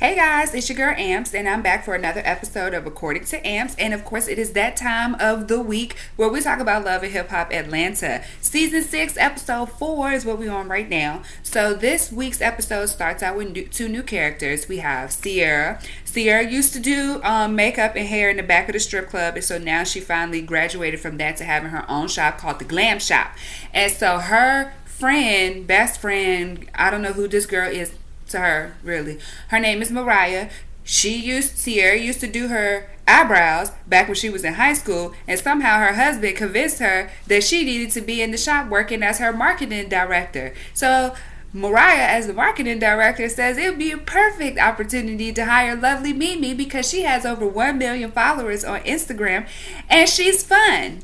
Hey guys, it's your girl Amps, and I'm back for another episode of According to Amps. And of course, it is that time of the week where we talk about Love and Hip Hop Atlanta. Season 6, episode 4 is what we're on right now. So this week's episode starts out with two new characters. We have Sierra. Sierra used to do makeup and hair in the back of the strip club, and so now she finally graduated from that to having her own shop called the Glam Shop. And so her friend, best friend, I don't know who this girl is to her, really. Her name is Moriah. Sierra used to do her eyebrows back when she was in high school, and somehow her husband convinced her that she needed to be in the shop working as her marketing director. So Moriah, as the marketing director, says it would be a perfect opportunity to hire lovely Mimi because she has over 1 million followers on Instagram and she's fun.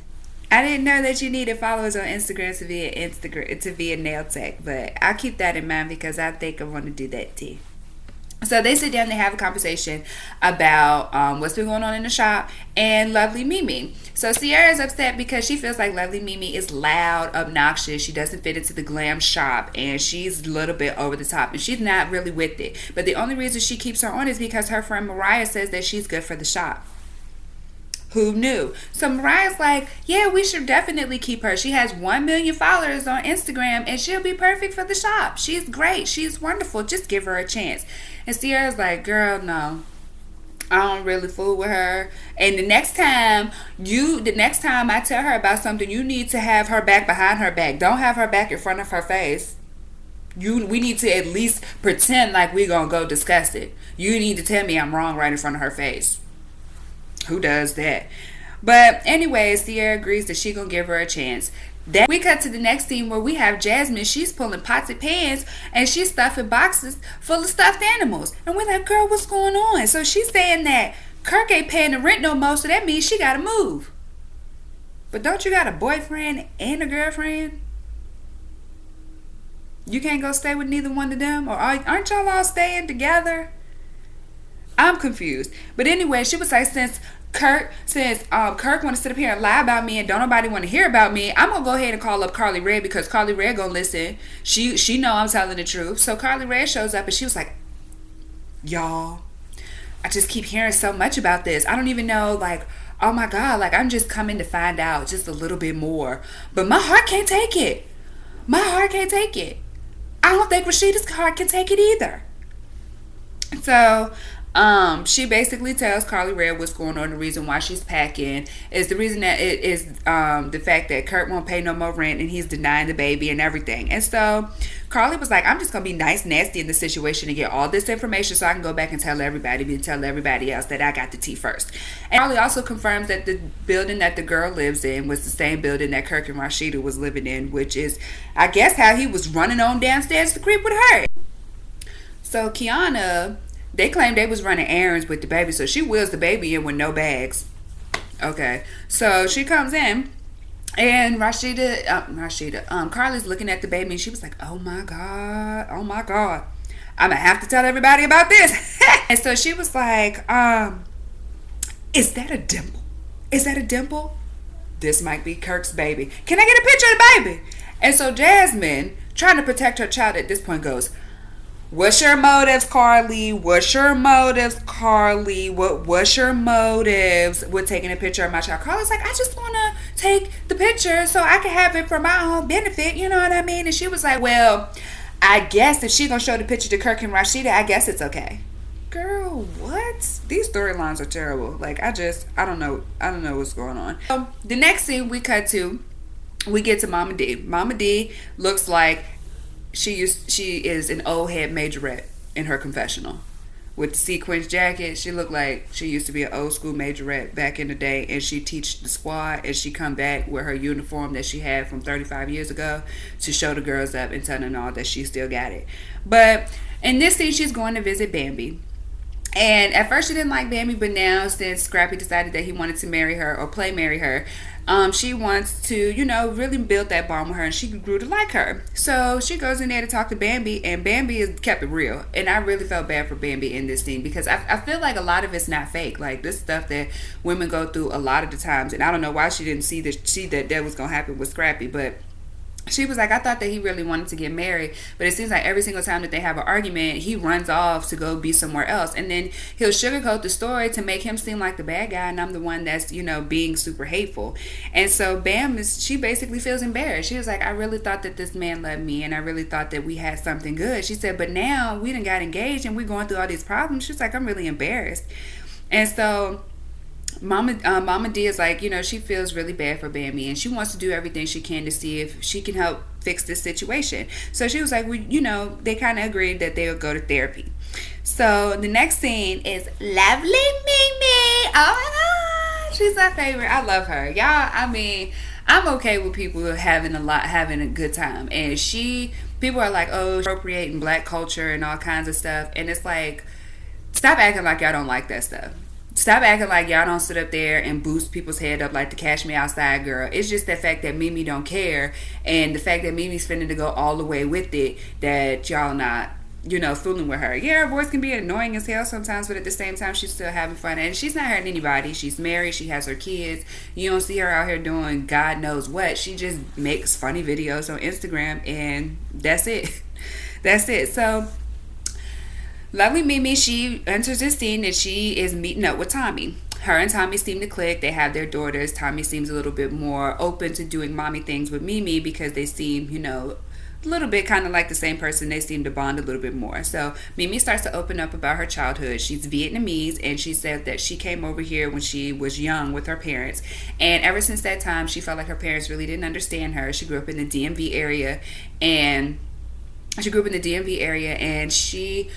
I didn't know that you needed followers on Instagram to be a nail tech, but I'll keep that in mind because I think I want to do that too. So they sit down, they have a conversation about what's been going on in the shop and lovely Mimi. So Sierra is upset because she feels like lovely Mimi is loud, obnoxious, she doesn't fit into the Glam Shop, and she's a little bit over the top, and she's not really with it. But the only reason she keeps her on is because her friend Moriah says that she's good for the shop. Who knew? So Mariah's like, yeah, we should definitely keep her. She has 1 million followers on Instagram and she'll be perfect for the shop. She's great. She's wonderful. Just give her a chance. And Sierra's like, girl, no. I don't really fool with her. And the next time I tell her about something, you need to have her back behind her back. Don't have her back in front of her face. We need to at least pretend like we're going to go discuss it. You need to tell me I'm wrong right in front of her face. Who does that? But anyway, Sierra agrees that she gonna give her a chance. Then we cut to the next scene where we have Jasmine. She's pulling pots and pans and she's stuffing boxes full of stuffed animals. And we're like, girl, what's going on? So she's saying that Kirk ain't paying the rent no more, so that means she gotta move. But don't you got a boyfriend and a girlfriend? You can't go stay with neither one of them? Or aren't y'all all staying together? I'm confused. But anyway, she was like, since Kirk want to sit up here and lie about me and don't nobody want to hear about me, I'm going to go ahead and call up Karlie Red because Karlie Red going to listen. She know I'm telling the truth. So Karlie Red shows up and she was like, y'all, I just keep hearing so much about this. I don't even know, like, oh my God, like I'm just coming to find out just a little bit more. But my heart can't take it. My heart can't take it. I don't think Rasheeda's heart can take it either. So she basically tells Karlie Red what's going on. The reason why she's packing is the reason that it is the fact that Kurt won't pay no more rent and he's denying the baby and everything. And so Karlie was like, I'm just gonna be nice, nasty in the situation and get all this information so I can go back and tell everybody else that I got the tea first. And Karlie also confirms that the building that the girl lives in was the same building that Kirk and Rasheeda was living in, which is, I guess, how he was running on downstairs to creep with her. So Kiana, they claimed they was running errands with the baby, so she wheels the baby in with no bags. Okay, so she comes in, and Karlie's looking at the baby, and she was like, oh my God, I'm gonna have to tell everybody about this. And so she was like, is that a dimple? Is that a dimple? This might be Kirk's baby. Can I get a picture of the baby? And so Jasmine, trying to protect her child at this point, goes, what's your motives, Karlie? What's your motives, Karlie? What's your motives with taking a picture of my child? Karlie's like, I just want to take the picture so I can have it for my own benefit. You know what I mean? And she was like, well, I guess if she going to show the picture to Kirk and Rasheeda, I guess it's okay. Girl, what? These storylines are terrible. Like, I don't know what's going on. So, the next scene we cut to, we get to Mama D. Mama D looks like she is an old head majorette in her confessional with the sequins jacket. She looked like she used to be an old school majorette back in the day, and she teach the squad, and she come back with her uniform that she had from 35 years ago to show the girls up and tell them all that she still got it. But in this scene, she's going to visit Bambi. And at first she didn't like Bambi, but now since Scrappy decided that he wanted to marry her or marry her, she wants to, really build that bond with her, and she grew to like her. So she goes in there to talk to Bambi, and Bambi has kept it real. And I really felt bad for Bambi in this scene because I feel like a lot of it's not fake. Like, this stuff that women go through a lot of the times, and I don't know why she didn't see that was going to happen with Scrappy, but She was like, I thought that he really wanted to get married, but it seems like every single time that they have an argument, he runs off to go be somewhere else. And then he'll sugarcoat the story to make him seem like the bad guy, and I'm the one that's, being super hateful. And so she basically feels embarrassed. She was like, I really thought that this man loved me, and I really thought that we had something good. She said, but now we done got engaged, and we're going through all these problems. She's like, I'm really embarrassed. And so Mama D is like, she feels really bad for Bambi, and she wants to do everything she can to see if she can help fix this situation. So she was like, they kind of agreed that they would go to therapy. So the next scene is lovely Mimi. Oh my God, she's my favorite. I love her, y'all. I mean, I'm okay with people having a good time, and people are like, oh, appropriating black culture and all kinds of stuff, and it's like, stop acting like y'all don't like that stuff. Stop acting like y'all don't sit up there and boost people's head up like the Cash Me Outside girl. It's just the fact that Mimi don't care, and the fact that Mimi's finna to go all the way with it, that y'all not, fooling with her. Yeah, her voice can be annoying as hell sometimes, but at the same time, she's still having fun. And she's not hurting anybody. She's married. She has her kids. You don't see her out here doing God knows what. She just makes funny videos on Instagram, and that's it. That's it. So lovely Mimi, she enters the scene and she is meeting up with Tommie. Her and Tommie seem to click. They have their daughters. Tommie seems a little bit more open to doing mommy things with Mimi because they seem, a little bit kind of like the same person. They seem to bond a little bit more. So Mimi starts to open up about her childhood. She's Vietnamese, and she said that she came over here when she was young with her parents. And ever since that time, she felt like her parents really didn't understand her. She grew up in the DMV area, and she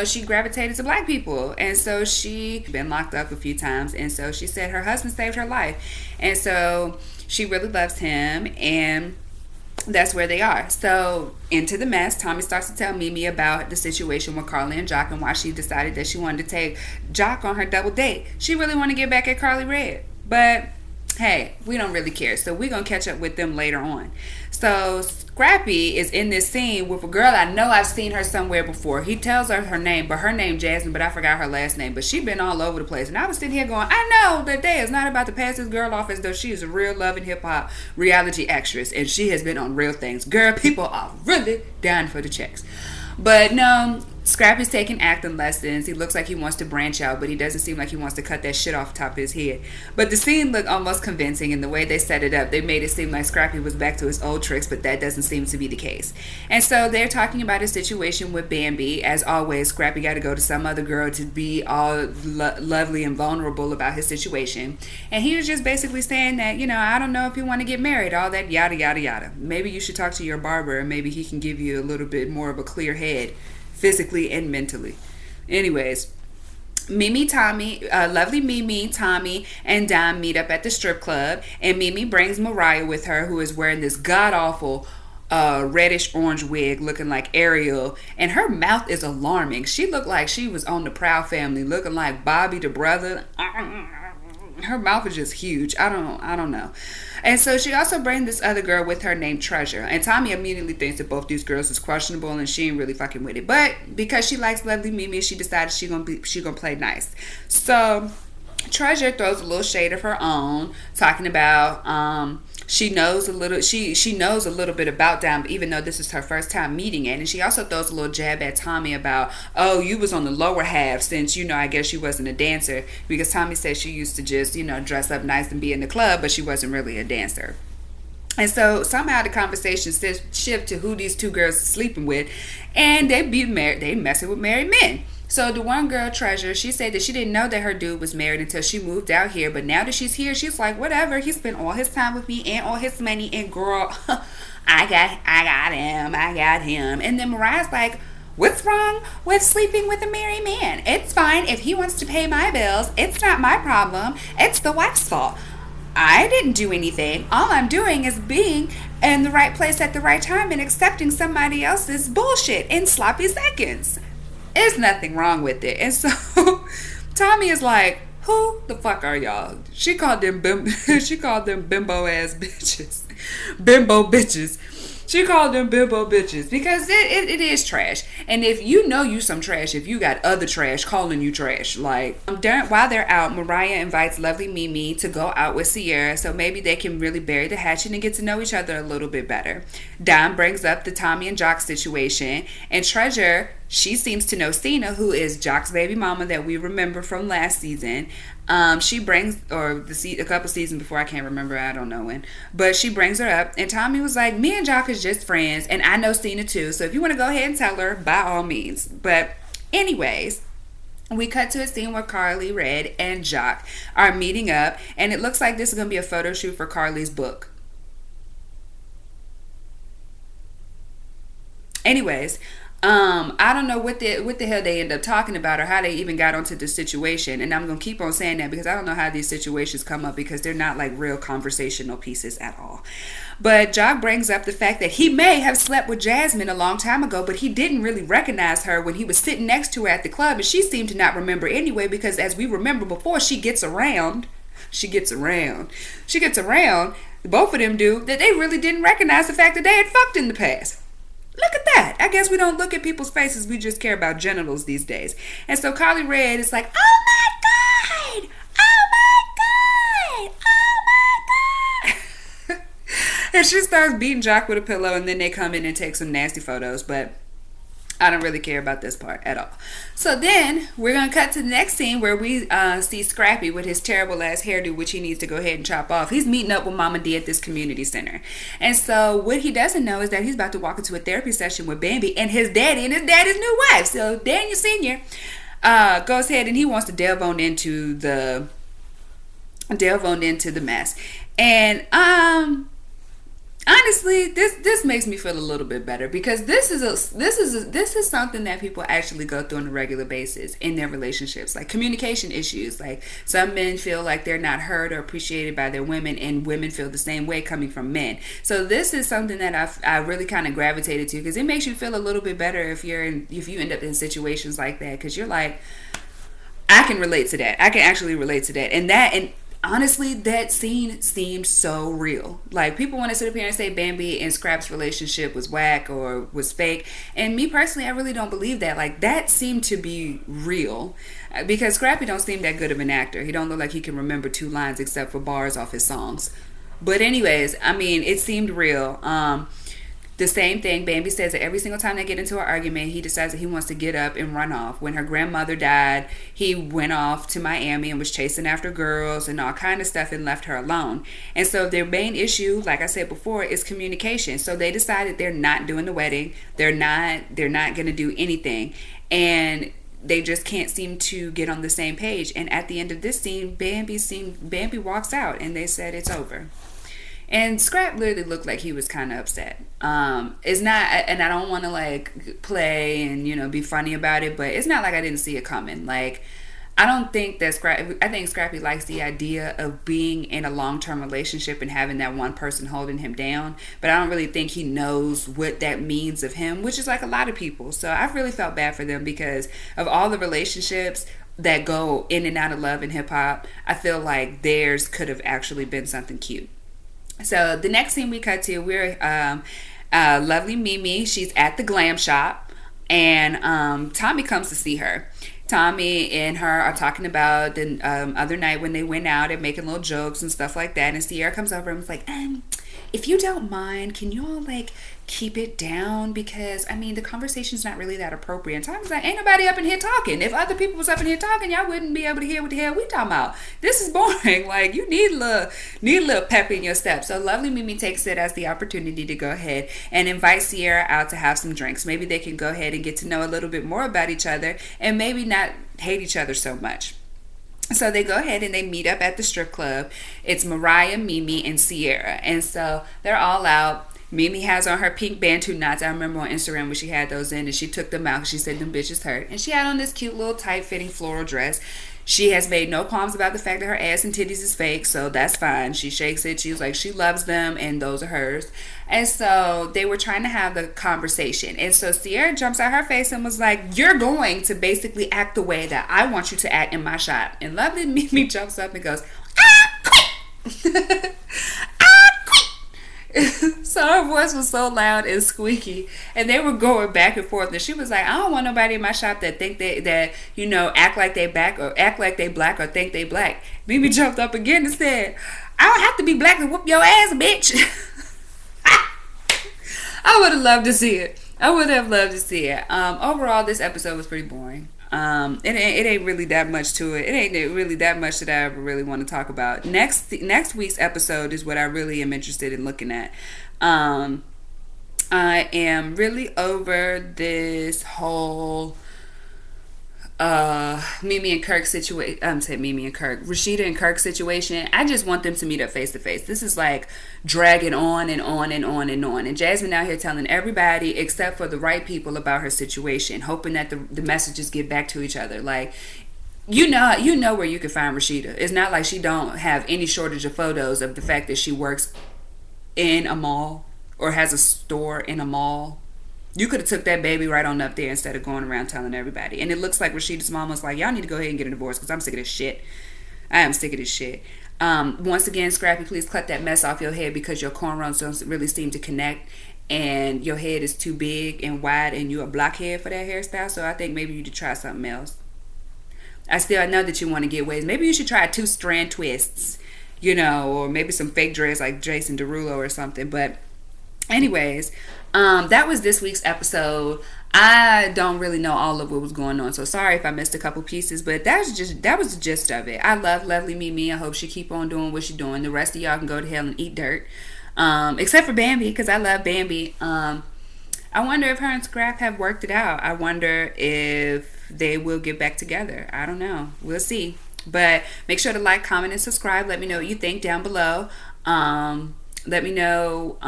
she gravitated to black people, and so she been locked up a few times, and so she said her husband saved her life, and so she really loves him, and that's where they are. So into the mess, Tommie starts to tell Mimi about the situation with Karlie and Jock and why she decided that she wanted to take Jock on her double date. She really wanted to get back at Karlie Redd, but hey, we don't really care, so we're gonna catch up with them later on. So Scrappy is in this scene with a girl I know I've seen her somewhere before. He tells her name, but her name Jasmine, but I forgot her last name. But she been all over the place, and I was sitting here going, I know that day is not about to pass this girl off as though she is a real loving hip hop reality actress, and she has been on real things. Girl, people are really down for the checks. But no, Scrappy's taking acting lessons. He looks like he wants to branch out, but he doesn't seem like he wants to cut that shit off the top of his head. But the scene looked almost convincing, and the way they set it up, they made it seem like Scrappy was back to his old tricks, but that doesn't seem to be the case. And so they're talking about a situation with Bambi. As always, Scrappy got to go to some other girl to be all lovely and vulnerable about his situation. And he was just basically saying that, I don't know if you want to get married, all that yada, yada, yada. Maybe you should talk to your barber, and maybe he can give you a little bit more of a clear head, physically and mentally. Anyways, lovely Mimi, Tommie, and Dom meet up at the strip club, and Mimi brings Moriah with her, who is wearing this god-awful reddish orange wig looking like Ariel, and her mouth is alarming. She looked like she was on the Proud Family, looking like Bobby the brother. Her mouth is just huge. I don't know. And so she also brings this other girl with her named Treasure. And Tommie immediately thinks that both these girls is questionable, and she ain't really fucking with it. But because she likes lovely Mimi, she decided she gonna play nice. So Treasure throws a little shade of her own, talking about she knows a little bit about Dom, even though this is her first time meeting it. And she also throws a little jab at Tommie about, oh, you was on the lower half since, I guess you wasn't a dancer, because Tommie said she used to just, dress up nice and be in the club, but she wasn't really a dancer. And so somehow the conversation shift to who these two girls are sleeping with, and they messing with married men. So the one girl, Treasure, she said that she didn't know that her dude was married until she moved out here. But now that she's here, she's like, whatever. He spent all his time with me and all his money. And girl, I got him. And then Moriah's like, what's wrong with sleeping with a married man? It's fine if he wants to pay my bills. It's not my problem. It's the wife's fault. I didn't do anything. All I'm doing is being in the right place at the right time and accepting somebody else's bullshit in sloppy seconds. There's nothing wrong with it. And so Tommie is like, who the fuck are y'all? She called them bimbo ass bitches. Bimbo bitches. She called them bimbo bitches because it is trash. And if you know you some trash, if you got other trash calling you trash, like while they're out, Moriah invites lovely Mimi to go out with Sierra so maybe they can really bury the hatchet and get to know each other a little bit better. Dom brings up the Tommie and Jock situation, and Treasure, she seems to know Cena, who is Jock's baby mama that we remember from last season. She brings, or a couple seasons before, I can't remember, I don't know when, but she brings her up, and Tommie was like, me and Jock is just friends, and I know Cena too, so if you want to go ahead and tell her, by all means. But anyways, we cut to a scene where Karlie, Red, and Jock are meeting up, and it looks like this is going to be a photo shoot for Karlie's book. Anyways, I don't know what the hell they end up talking about or how they even got onto the situation. And I'm going to keep on saying that because I don't know how these situations come up because they're not like real conversational pieces at all. But Jock brings up the fact that he may have slept with Jasmine a long time ago, but he didn't really recognize her when he was sitting next to her at the club. And she seemed to not remember anyway because as we remember before, she gets around. Both of them do, that they really didn't recognize the fact that they had fucked in the past. Look at that. I guess we don't look at people's faces. We just care about genitals these days. And so Karlie Red is like, oh my God. Oh my God. Oh my God. And she starts beating Jock with a pillow, and then they come in and take some nasty photos. But I don't really care about this part at all. So then we're going to cut to the next scene where we see Scrappy with his terrible ass hairdo, which he needs to go ahead and chop off. He's meeting up with Mama D at this community center. And so what he doesn't know is that he's about to walk into a therapy session with Bambi and his daddy and his daddy's new wife. So Daniel Sr. Goes ahead and he wants to delve on into the mess. And honestly, this makes me feel a little bit better because this is something that people actually go through on a regular basis in their relationships, like communication issues. Like some men feel like they're not heard or appreciated by their women, and women feel the same way coming from men. So this is something that I really kind of gravitated to because it makes you feel a little bit better if you end up in situations like that, because you're like, I can relate to that. I can actually relate to that, and honestly, that scene seemed so real. Like, people want to sit up here and say Bambi and Scrap's relationship was whack or was fake. And me personally, I really don't believe that. Like, that seemed to be real. Because Scrappy don't seem that good of an actor. He don't look like he can remember 2 lines except for bars off his songs. But anyways, I mean, it seemed real. The same thing, Bambi says that every single time they get into an argument, he decides that he wants to get up and run off. When her grandmother died, he went off to Miami and was chasing after girls and all kind of stuff and left her alone. And so their main issue, like I said before, is communication. So they decided they're not doing the wedding. They're not going to do anything. And they just can't seem to get on the same page. And at the end of this scene, Bambi walks out and they said it's over. And Scrap literally looked like he was kind of upset. It's not, and I don't want to like play and be funny about it, but it's not like I didn't see it coming. Like, I don't think that I think Scrappy likes the idea of being in a long-term relationship and having that one person holding him down, but I don't really think he knows what that means of him, which is like a lot of people. So I really felt bad for them because of all the relationships that go in and out of love and hip-hop. I feel like theirs could have actually been something cute. So the next scene we cut to, we're lovely Mimi. She's at the Glam Shop, and Tommie comes to see her. Tommie and her are talking about the other night when they went out and making little jokes and stuff like that. And Sierra comes over and was like, if you don't mind, can you all like keep it down? Because I mean, the conversation's not really that appropriate. And Tommie's like, ain't nobody up in here talking. If other people was up in here talking, y'all wouldn't be able to hear what the hell we talking about. This is boring. Like, you need a little pep in your step. So lovely Mimi takes it as the opportunity to go ahead and invite Sierra out to have some drinks. Maybe they can go ahead and get to know a little bit more about each other and maybe not hate each other so much. So they go ahead and they meet up at the strip club. It's Moriah, Mimi, and Sierra. And so they're all out. Mimi has on her pink Bantu knots. I remember on Instagram when she had those in and she took them out because she said them bitches hurt. And she had on this cute little tight-fitting floral dress. She has made no qualms about the fact that her ass and titties is fake, so that's fine. She shakes it. She's like, she loves them, and those are hers. And so they were trying to have the conversation. And so Sierra jumps out her face and was like, you're going to basically act the way that I want you to act in my shop. And lovely Mimi jumps up and goes, ah, quit! Ah, quit! So her voice was so loud and squeaky, and they were going back and forth. And she was like, "I don't want nobody in my shop that think that act like they black or act like they black or think they black." Mimi jumped up again and said, "I don't have to be black to whoop your ass, bitch." I would have loved to see it. I would have loved to see it. Overall, this episode was pretty boring. It ain't really that much to it. It ain't really that much that I ever really want to talk about. Next week's episode is what I really am interested in looking at. I am really over this whole Mimi and Kirk situation. I'm saying Mimi and Kirk, Rasheeda and Kirk situation. I just want them to meet up face to face. This is like dragging on and on and on and on. And Jasmine out here telling everybody except for the right people about her situation, hoping that the messages get back to each other. Like, you know where you can find Rasheeda. It's not like she don't have any shortage of photos of the fact that she works in a mall or has a store in a mall. You could have took that baby right on up there instead of going around telling everybody. And it looks like Rasheeda's mom was like, y'all need to go ahead and get a divorce because I'm sick of this shit. I am sick of this shit. Once again, Scrappy, please cut that mess off your head because your cornrows don't really seem to connect. And your head is too big and wide and you're a blockhead for that hairstyle. So I think maybe you should try something else. I know that you want to get waves. Maybe you should try 2 strand twists, or maybe some fake dreads like Jason Derulo or something. But anyways, that was this week's episode. I don't really know all of what was going on, so sorry if I missed a couple pieces, but that was the gist of it. I love lovely Mimi. I hope she keep on doing what she's doing. The rest of y'all can go to hell and eat dirt, except for Bambi, because I love Bambi. I wonder if her and Scrap have worked it out. I wonder if they will get back together. I don't know. We'll see. But make sure to like, comment, and subscribe. Let me know what you think down below. Let me know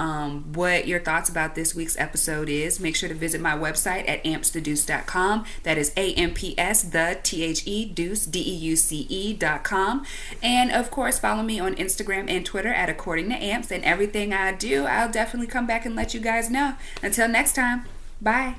what your thoughts about this week's episode is. Make sure to visit my website at ampsthedeuce.com. That is AMPS, the THE, Deuce, DEUCE.com. And of course, follow me on Instagram and Twitter at According to Amps. And everything I do, I'll definitely come back and let you guys know. Until next time, bye.